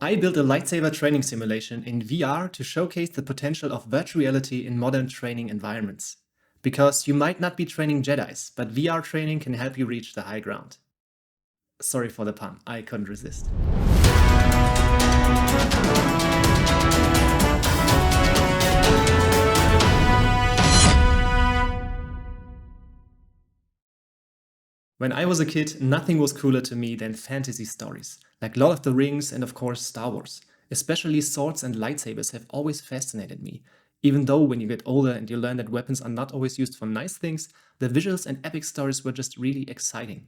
I built a lightsaber training simulation in VR to showcase the potential of virtual reality in modern training environments. Because you might not be training Jedis, but VR training can help you reach the high ground. Sorry for the pun, I couldn't resist. When I was a kid, nothing was cooler to me than fantasy stories, like Lord of the Rings and of course Star Wars. Especially swords and lightsabers have always fascinated me. Even though when you get older and you learn that weapons are not always used for nice things, the visuals and epic stories were just really exciting.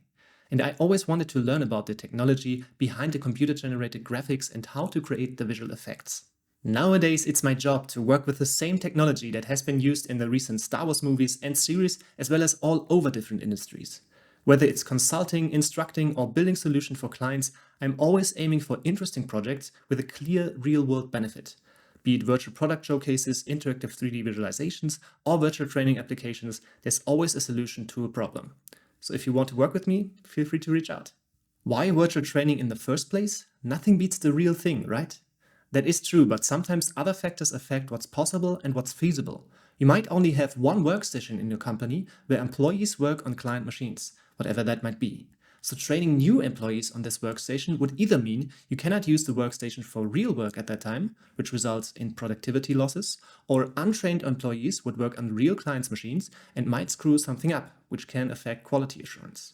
And I always wanted to learn about the technology behind the computer-generated graphics and how to create the visual effects. Nowadays, it's my job to work with the same technology that has been used in the recent Star Wars movies and series, as well as all over different industries. Whether it's consulting, instructing, or building solutions for clients, I'm always aiming for interesting projects with a clear real-world benefit. Be it virtual product showcases, interactive 3D visualizations, or virtual training applications, there's always a solution to a problem. So if you want to work with me, feel free to reach out. Why virtual training in the first place? Nothing beats the real thing, right? That is true, but sometimes other factors affect what's possible and what's feasible. You might only have one workstation in your company where employees work on client machines, whatever that might be. So training new employees on this workstation would either mean you cannot use the workstation for real work at that time, which results in productivity losses, or untrained employees would work on real clients' machines and might screw something up, which can affect quality assurance.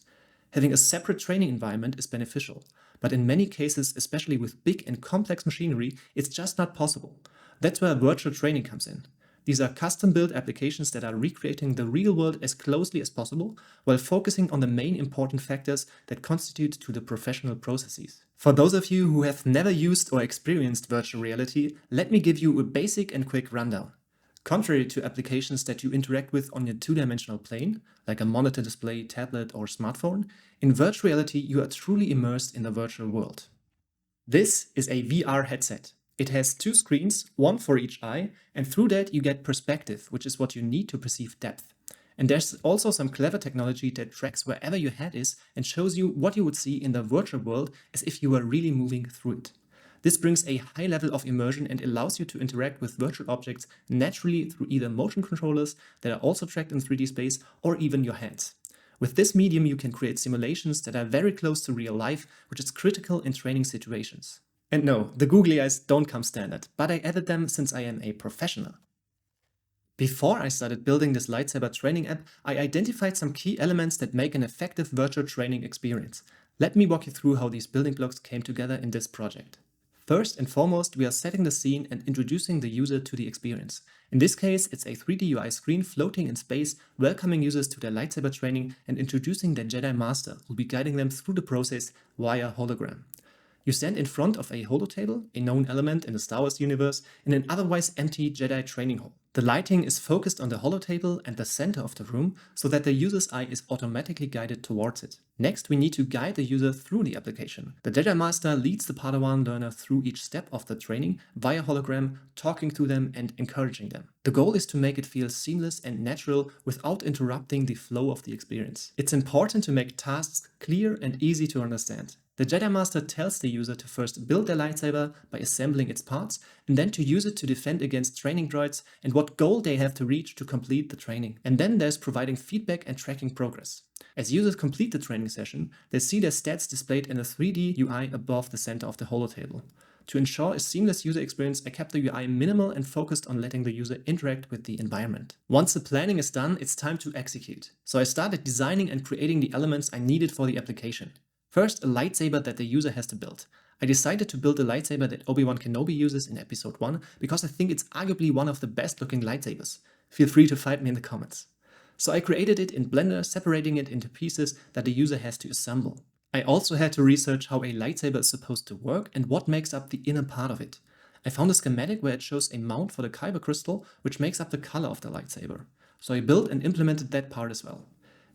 Having a separate training environment is beneficial, but in many cases, especially with big and complex machinery, it's just not possible. That's where virtual training comes in. These are custom-built applications that are recreating the real world as closely as possible, while focusing on the main important factors that constitute to the professional processes. For those of you who have never used or experienced virtual reality, let me give you a basic and quick rundown. Contrary to applications that you interact with on your two-dimensional plane, like a monitor display, tablet, or smartphone, in virtual reality you are truly immersed in the virtual world. This is a VR headset. It has two screens, one for each eye, and through that you get perspective, which is what you need to perceive depth. And there's also some clever technology that tracks wherever your head is and shows you what you would see in the virtual world as if you were really moving through it. This brings a high level of immersion and allows you to interact with virtual objects naturally through either motion controllers that are also tracked in 3D space or even your hands. With this medium, you can create simulations that are very close to real life, which is critical in training situations. And no, the googly eyes don't come standard, but I added them since I am a professional. Before I started building this lightsaber training app, I identified some key elements that make an effective virtual training experience. Let me walk you through how these building blocks came together in this project. First and foremost, we are setting the scene and introducing the user to the experience. In this case, it's a 3D UI screen floating in space, welcoming users to their lightsaber training and introducing their Jedi Master, who will be guiding them through the process via hologram. You stand in front of a holotable, a known element in the Star Wars universe, in an otherwise empty Jedi training hall. The lighting is focused on the holotable and the center of the room so that the user's eye is automatically guided towards it. Next, we need to guide the user through the application. The Jedi Master leads the Padawan learner through each step of the training via hologram, talking to them and encouraging them. The goal is to make it feel seamless and natural without interrupting the flow of the experience. It's important to make tasks clear and easy to understand. The Jedi Master tells the user to first build their lightsaber by assembling its parts, and then to use it to defend against training droids and what goal they have to reach to complete the training. And then there's providing feedback and tracking progress. As users complete the training session, they see their stats displayed in a 3D UI above the center of the holotable. To ensure a seamless user experience, I kept the UI minimal and focused on letting the user interact with the environment. Once the planning is done, it's time to execute. So I started designing and creating the elements I needed for the application. First, a lightsaber that the user has to build. I decided to build a lightsaber that Obi-Wan Kenobi uses in episode 1 because I think it's arguably one of the best looking lightsabers. Feel free to fight me in the comments. So I created it in Blender, separating it into pieces that the user has to assemble. I also had to research how a lightsaber is supposed to work and what makes up the inner part of it. I found a schematic where it shows a mount for the kyber crystal, which makes up the color of the lightsaber. So I built and implemented that part as well.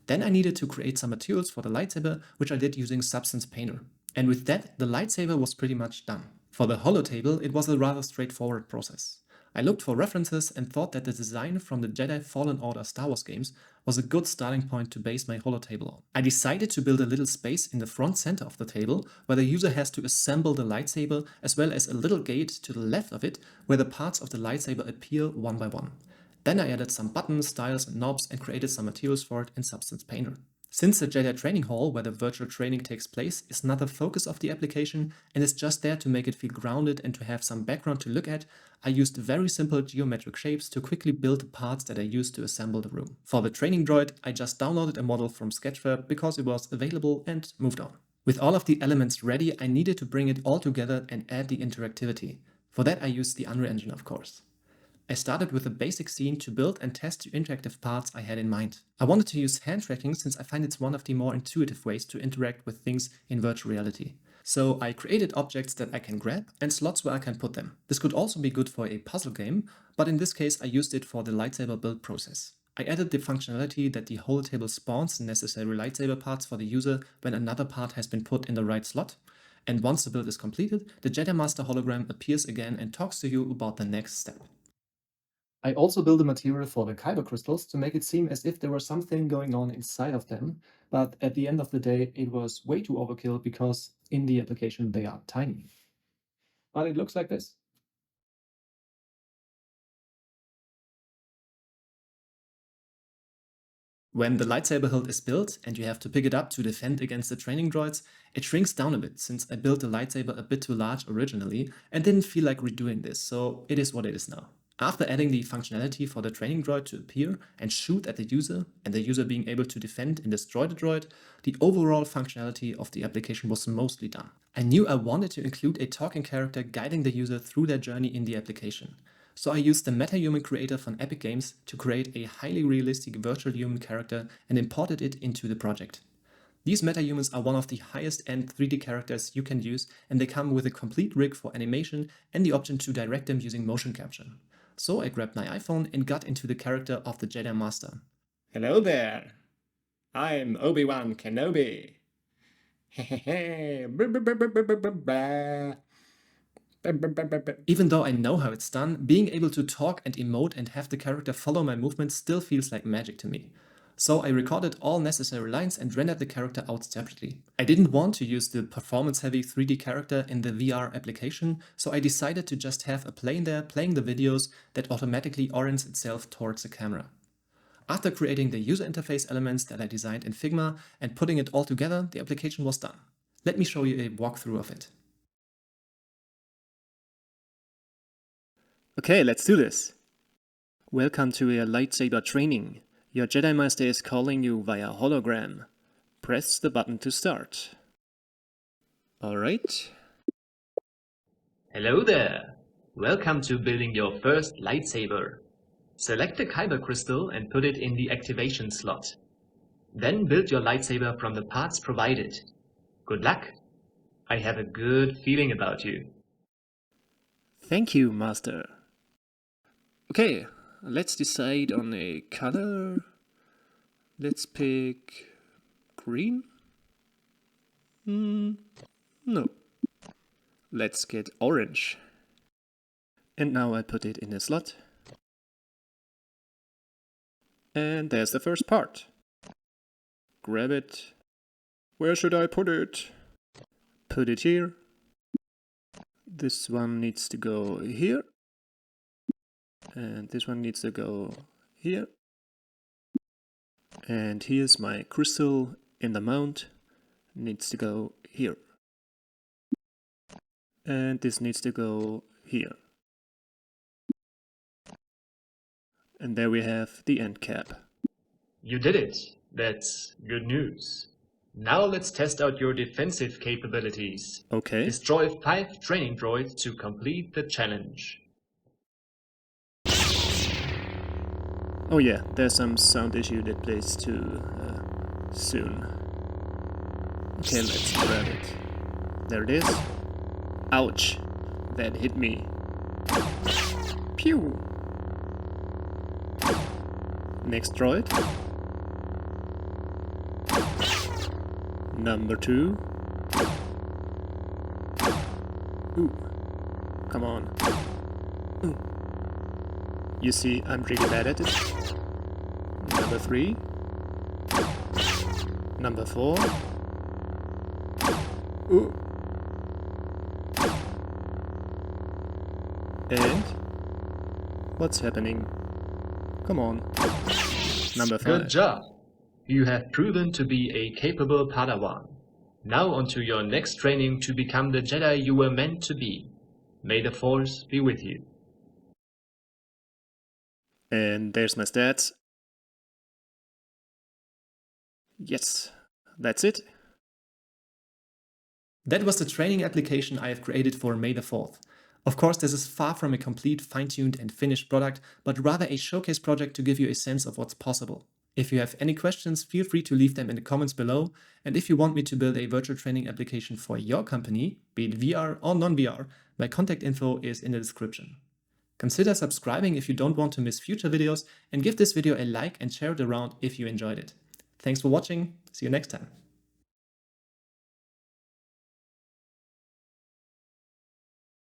Then I needed to create some materials for the lightsaber, which I did using Substance Painter. And with that, the lightsaber was pretty much done. For the holotable, it was a rather straightforward process. I looked for references and thought that the design from the Jedi Fallen Order Star Wars games was a good starting point to base my holotable on. I decided to build a little space in the front center of the table where the user has to assemble the lightsaber, as well as a little gate to the left of it where the parts of the lightsaber appear one by one. Then I added some buttons, dials and knobs and created some materials for it in Substance Painter. Since the Jedi Training Hall, where the virtual training takes place, is not the focus of the application and is just there to make it feel grounded and to have some background to look at, I used very simple geometric shapes to quickly build the parts that I used to assemble the room. For the training droid, I just downloaded a model from Sketchfab because it was available and moved on. With all of the elements ready, I needed to bring it all together and add the interactivity. For that I used the Unreal Engine, of course. I started with a basic scene to build and test the interactive parts I had in mind. I wanted to use hand tracking since I find it's one of the more intuitive ways to interact with things in virtual reality. So I created objects that I can grab and slots where I can put them. This could also be good for a puzzle game, but in this case I used it for the lightsaber build process. I added the functionality that the holotable spawns the necessary lightsaber parts for the user when another part has been put in the right slot. And once the build is completed, the Jedi Master hologram appears again and talks to you about the next step. I also built a material for the kyber crystals to make it seem as if there was something going on inside of them, but at the end of the day it was way too overkill because in the application they are tiny. But it looks like this. When the lightsaber hilt is built and you have to pick it up to defend against the training droids, it shrinks down a bit since I built the lightsaber a bit too large originally and didn't feel like redoing this, so it is what it is now. After adding the functionality for the training droid to appear and shoot at the user, and the user being able to defend and destroy the droid, the overall functionality of the application was mostly done. I knew I wanted to include a talking character guiding the user through their journey in the application. So I used the MetaHuman creator from Epic Games to create a highly realistic virtual human character and imported it into the project. These metahumans are one of the highest end 3D characters you can use, and they come with a complete rig for animation and the option to direct them using motion capture. So I grabbed my iPhone and got into the character of the Jedi Master. Hello there. I'm Obi-Wan Kenobi. Even though I know how it's done, being able to talk and emote and have the character follow my movements still feels like magic to me. So I recorded all necessary lines and rendered the character out separately. I didn't want to use the performance-heavy 3D character in the VR application, so I decided to just have a plane there playing the videos that automatically orients itself towards the camera. After creating the user interface elements that I designed in Figma and putting it all together, the application was done. Let me show you a walkthrough of it. Okay, let's do this. Welcome to VR Lightsaber Training. Your Jedi Master is calling you via hologram. Press the button to start. Alright. Hello there! Welcome to building your first lightsaber. Select the kyber crystal and put it in the activation slot. Then build your lightsaber from the parts provided. Good luck! I have a good feeling about you. Thank you, Master. Okay, let's decide on a color. Let's pick green? No. Let's get orange. And now I put it in a slot. And there's the first part. Grab it. Where should I put it? Put it here. This one needs to go here. And this one needs to go here. And here's my crystal in the mount. Needs to go here. And this needs to go here. And there we have the end cap. You did it! That's good news. Now let's test out your defensive capabilities. Okay. Destroy 5 training droids to complete the challenge. Oh yeah, there's some sound issue that plays too soon. Okay, let's grab it. There it is. Ouch! That hit me. Pew! Next droid. Number 2. Ooh. Come on. Ooh. You see, I'm really bad at it. Number 3. Number 4. Ooh. And? What's happening? Come on. Number 5. Good job! You have proven to be a capable Padawan. Now onto your next training to become the Jedi you were meant to be. May the Force be with you. And there's my stats. Yes, that's it. That was the training application I have created for May the 4th. Of course, this is far from a complete, fine-tuned and finished product, but rather a showcase project to give you a sense of what's possible. If you have any questions, feel free to leave them in the comments below, and if you want me to build a virtual training application for your company, be it VR or non-VR, my contact info is in the description. Consider subscribing if you don't want to miss future videos, and give this video a like and share it around if you enjoyed it. Thanks for watching, see you next time.